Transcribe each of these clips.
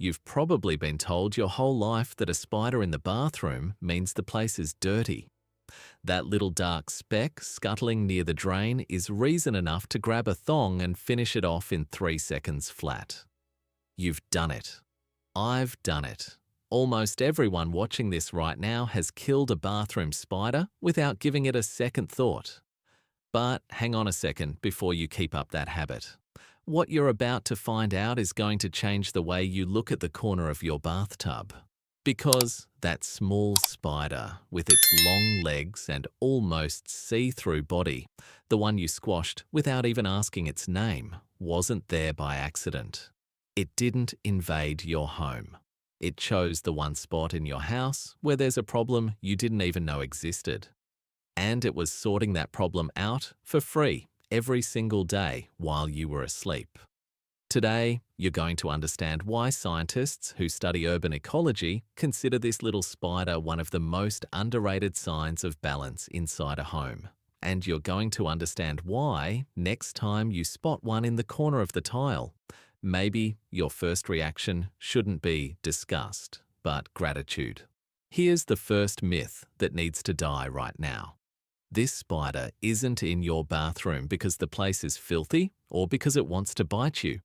You've probably been told your whole life that a spider in the bathroom means the place is dirty. That little dark speck scuttling near the drain is reason enough to grab a thong and finish it off in 3 seconds flat. You've done it. I've done it. Almost everyone watching this right now has killed a bathroom spider without giving it a second thought. But hang on a second before you keep up that habit. What you're about to find out is going to change the way you look at the corner of your bathtub. Because that small spider, with its long legs and almost see-through body, the one you squashed without even asking its name, wasn't there by accident. It didn't invade your home. It chose the one spot in your house where there's a problem you didn't even know existed. And it was sorting that problem out for free every single day while you were asleep. Today, you're going to understand why scientists who study urban ecology consider this little spider one of the most underrated signs of balance inside a home. And you're going to understand why, next time you spot one in the corner of the tile, maybe your first reaction shouldn't be disgust, but gratitude. Here's the first myth that needs to die right now. This spider isn't in your bathroom because the place is filthy or because it wants to bite you.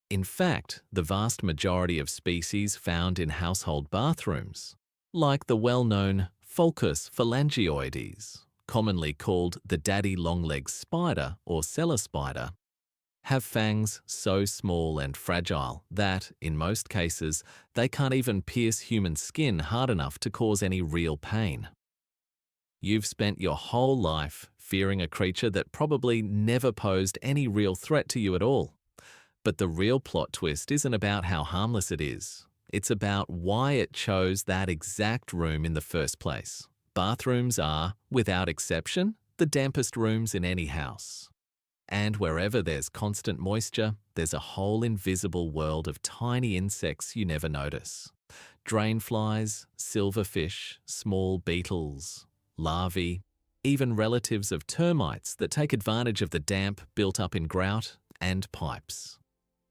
In fact, the vast majority of species found in household bathrooms, like the well-known Pholcus phalangioides, commonly called the daddy long-legged spider or cellar spider, have fangs so small and fragile that, in most cases, they can't even pierce human skin hard enough to cause any real pain. You've spent your whole life fearing a creature that probably never posed any real threat to you at all. But the real plot twist isn't about how harmless it is. It's about why it chose that exact room in the first place. Bathrooms are, without exception, the dampest rooms in any house. And wherever there's constant moisture, there's a whole invisible world of tiny insects you never notice. Drainflies, silverfish, small beetles, larvae, even relatives of termites that take advantage of the damp built up in grout and pipes.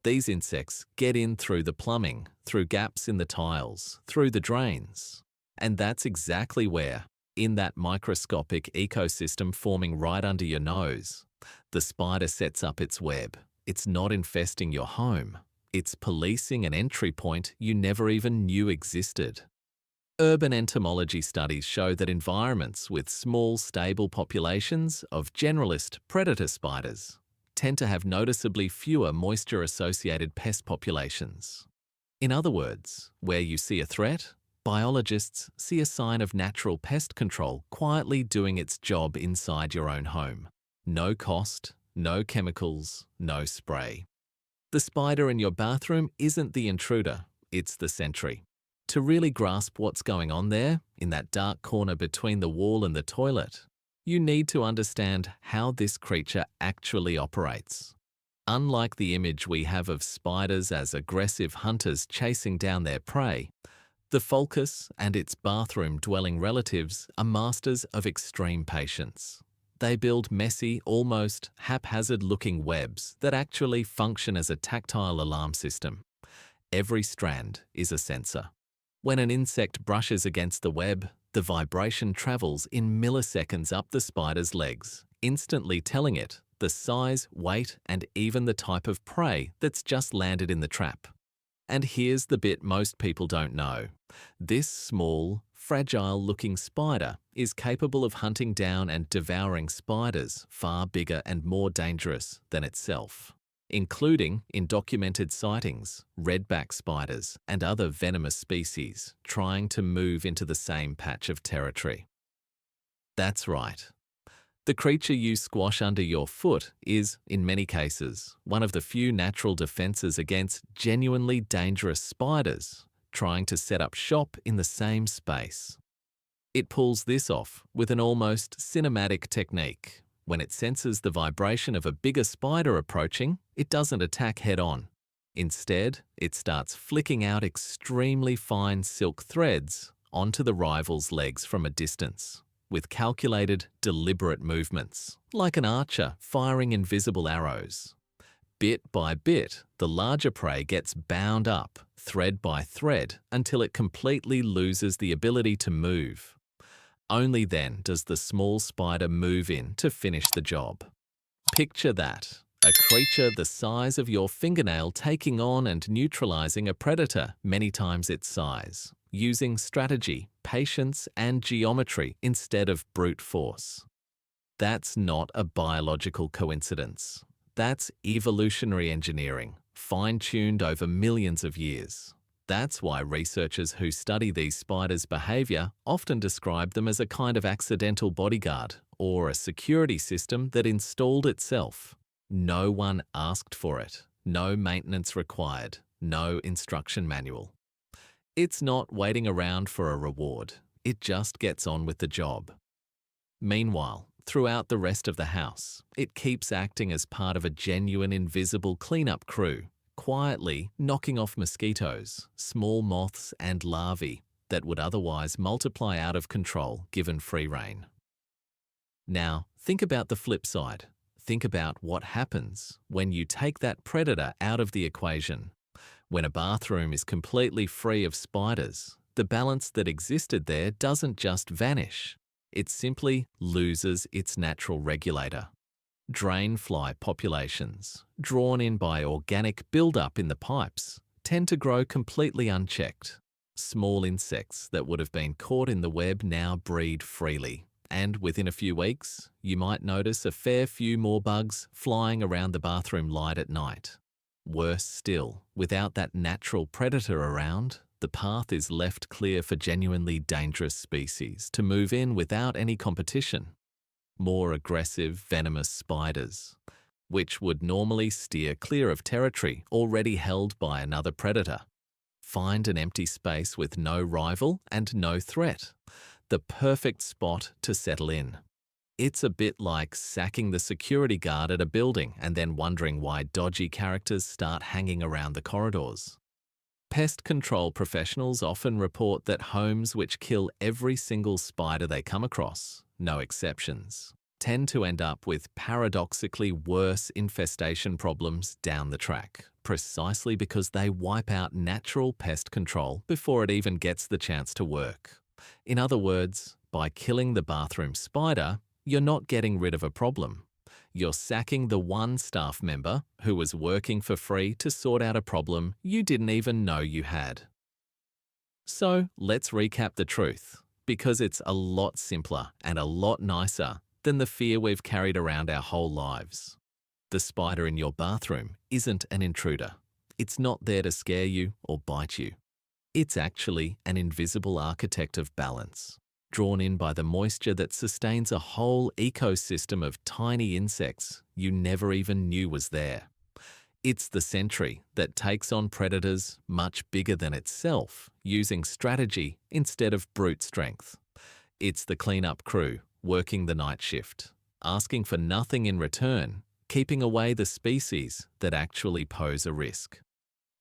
These insects get in through the plumbing, through gaps in the tiles, through the drains. And that's exactly where, in that microscopic ecosystem forming right under your nose, the spider sets up its web. It's not infesting your home. It's policing an entry point you never even knew existed. Urban entomology studies show that environments with small, stable populations of generalist predator spiders tend to have noticeably fewer moisture-associated pest populations. In other words, where you see a threat, biologists see a sign of natural pest control quietly doing its job inside your own home. No cost, no chemicals, no spray. The spider in your bathroom isn't the intruder, it's the sentry. To really grasp what's going on there, in that dark corner between the wall and the toilet, you need to understand how this creature actually operates. Unlike the image we have of spiders as aggressive hunters chasing down their prey, the Pholcus and its bathroom-dwelling relatives are masters of extreme patience. They build messy, almost haphazard-looking webs that actually function as a tactile alarm system. Every strand is a sensor. When an insect brushes against the web, the vibration travels in milliseconds up the spider's legs, instantly telling it the size, weight, and even the type of prey that's just landed in the trap. And here's the bit most people don't know. This small, fragile-looking spider is capable of hunting down and devouring spiders far bigger and more dangerous than itself, including, in documented sightings, redback spiders and other venomous species trying to move into the same patch of territory. That's right. The creature you squash under your foot is, in many cases, one of the few natural defenses against genuinely dangerous spiders trying to set up shop in the same space. It pulls this off with an almost cinematic technique. When it senses the vibration of a bigger spider approaching, it doesn't attack head-on. Instead, it starts flicking out extremely fine silk threads onto the rival's legs from a distance, with calculated, deliberate movements, like an archer firing invisible arrows. Bit by bit, the larger prey gets bound up, thread by thread, until it completely loses the ability to move. Only then does the small spider move in to finish the job. Picture that, a creature the size of your fingernail taking on and neutralizing a predator many times its size, using strategy, patience, and geometry instead of brute force. That's not a biological coincidence. That's evolutionary engineering, fine-tuned over millions of years. That's why researchers who study these spiders' behavior often describe them as a kind of accidental bodyguard or a security system that installed itself. No one asked for it, no maintenance required, no instruction manual. It's not waiting around for a reward, it just gets on with the job. Meanwhile, throughout the rest of the house, it keeps acting as part of a genuine invisible cleanup crew, quietly knocking off mosquitoes, small moths and larvae that would otherwise multiply out of control given free rein. Now, think about the flip side. Think about what happens when you take that predator out of the equation. When a bathroom is completely free of spiders, the balance that existed there doesn't just vanish. It simply loses its natural regulator. Drainfly populations, drawn in by organic buildup in the pipes, tend to grow completely unchecked. Small insects that would have been caught in the web now breed freely, and within a few weeks, you might notice a fair few more bugs flying around the bathroom light at night. Worse still, without that natural predator around, the path is left clear for genuinely dangerous species to move in without any competition. More aggressive, venomous spiders, which would normally steer clear of territory already held by another predator. Find an empty space with no rival and no threat. The perfect spot to settle in. It's a bit like sacking the security guard at a building and then wondering why dodgy characters start hanging around the corridors. Pest control professionals often report that homes which kill every single spider they come across, no exceptions, tend to end up with paradoxically worse infestation problems down the track, precisely because they wipe out natural pest control before it even gets the chance to work. In other words, by killing the bathroom spider, you're not getting rid of a problem. You're sacking the one staff member who was working for free to sort out a problem you didn't even know you had. So let's recap the truth, because it's a lot simpler and a lot nicer than the fear we've carried around our whole lives. The spider in your bathroom isn't an intruder. It's not there to scare you or bite you. It's actually an invisible architect of balance, drawn in by the moisture that sustains a whole ecosystem of tiny insects you never even knew was there. It's the sentry that takes on predators much bigger than itself, using strategy instead of brute strength. It's the cleanup crew working the night shift, asking for nothing in return, keeping away the species that actually pose a risk.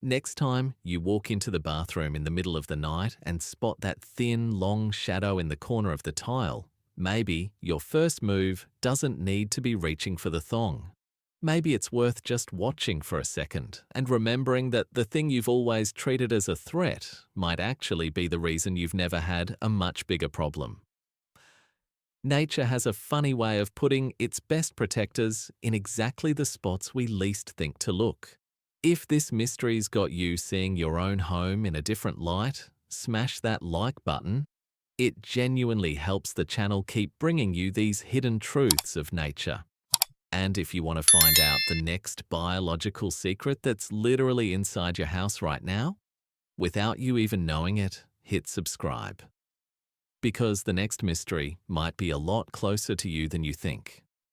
Next time you walk into the bathroom in the middle of the night and spot that thin, long shadow in the corner of the tile, maybe your first move doesn't need to be reaching for the thong. Maybe it's worth just watching for a second and remembering that the thing you've always treated as a threat might actually be the reason you've never had a much bigger problem. Nature has a funny way of putting its best protectors in exactly the spots we least think to look. If this mystery's got you seeing your own home in a different light, smash that like button. It genuinely helps the channel keep bringing you these hidden truths of nature. And if you want to find out the next biological secret that's literally inside your house right now, without you even knowing it, hit subscribe. Because the next mystery might be a lot closer to you than you think.